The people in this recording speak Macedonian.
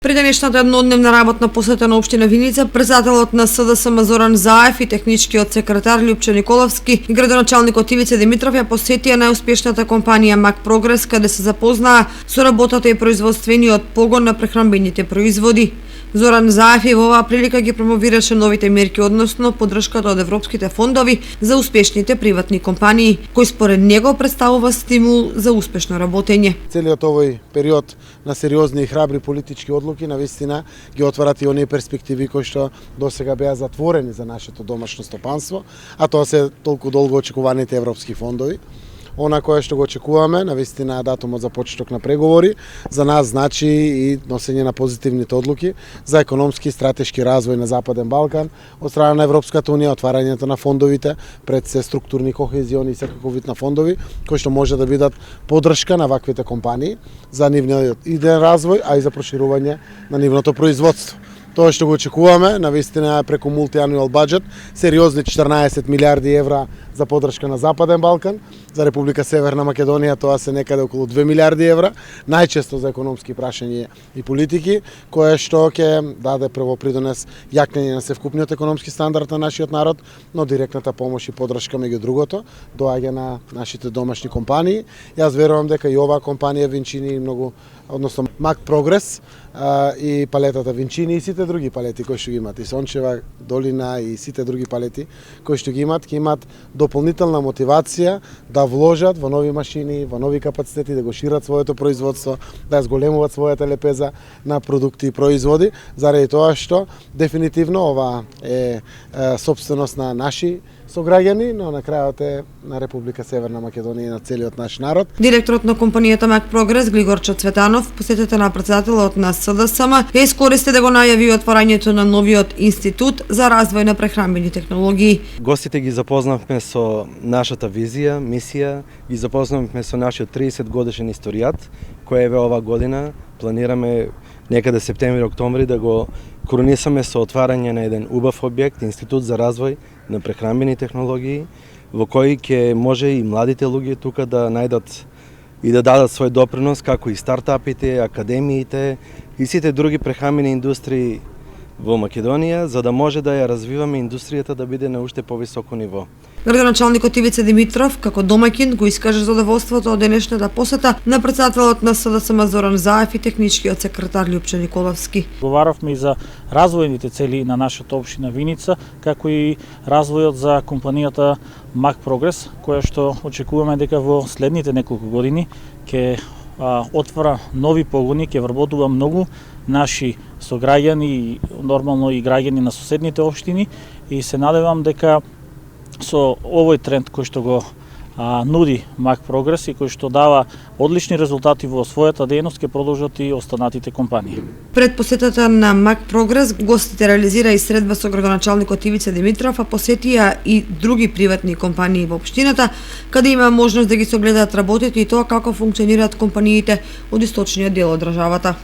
При денешната еднодневна работна посета на општина Виница, председателот на СДСМ Зоран Заев и техничкиот секретар Лјупчо Николовски и градоначалникот Ивица Димитров ја посетија најуспешната компанија Мак Прогрес, каде се запознаа со работата и производствениот погон на прехранбените производи. Зоран Заев и во оваа прилика ги промовираше новите мерки, односно поддршката од европските фондови за успешните приватни компании, кој според него представува стимул за успешно работење. Целиот овој период на сериозни и храбри политички одлуки навистина ги отварат и оние перспективи кои што досега беа затворени за нашето домашно стопанство, а тоа се толку долго очекуваните европски фондови. Она кое што го очекуваме, навистина датумот за почеток на преговори, за нас значи и носење на позитивните одлуки за економски и стратешки развој на Западен Балкан, од страна на Европската унија, отварањето на фондовите, пред се структурни, кохезиони и секаков вид на фондови, кои што може да бидат поддршка на ваквите компании за нивниот идеен развој, а и за проширување на нивното производство. Тоа што го очекуваме, навистина преку мултиануал баџет, сериозни 14 милиарди евра за поддршка на Западен Балкан, за Република Северна Македонија тоа се некаде околу 2 милиарди евра, најчесто за економски прашања и политики, кое што ќе даде прво придонес јакнење на севкупниот економски стандард на нашиот народ, но директната помош и поддршка меѓу другото доаѓа на нашите домашни компании. Јас верувам дека и оваа компанија Винчини многу, односно Мак Прогрес и палетата Винчини и сите други палети кои што ги имат, и Сончева долина и сите други палети кои што ги имат, ќе имат дополнителна мотивација да вложат во нови машини, во нови капацитети, да го шират своето производство, да ја зголемуваат својата лепеза на продукти и производи, заради тоа што дефинитивно ова е сопственост на наши сограѓани, но на крајот е на Република Северна Македонија и на целиот наш народ. Директорот на компанијата Мак Прогрес Глигорчо Цветанов посетата на председателот на СДСМ ја искористи да го најави отварањето на новиот институт за развој на прехранбени технологии. Гостите ги запознавме со нашата визија, мисија, ги запознавме со нашиот 30 годишен историјат, кој е ова година. Планираме некаде септември-октомври да го коронисаме со отварање на еден убав објект, институт за развој на прехранбени технологии, во кој ќе може и младите луѓе тука да најдат и да дадат свој допринос, како и стартапите, академиите и сите други прехранбени индустрии во Македонија, за да може да ја развиваме индустријата да биде на уште повисоко ниво. Градоначалникот Ивица Димитров, како домаќин, го искаже задоволството од денешната посета на председателот на СДСМ Зоран Заев и техничкиот секретар Лјупчо Николовски. Говоравме и за развојните цели на нашата општина Виница, како и развојот за компанијата Мак Прогрес, која што очекуваме дека во следните неколку години ќе отвара нови погони, ќе вработува многу наши сограѓани и нормално и граѓани на соседните општини, и се надевам дека со овој тренд кој што го нуди Мак Прогрес и кој што дава одлични резултати во својата дејност, ќе продолжат и останатите компании. Пред посетата на Мак Прогрес, гостите реализира и средба со градоначалникот Ивица Димитров, а посетија и други приватни компании во општината, каде има можност да ги согледаат работите и тоа како функционираат компаниите од источниот дел од државата.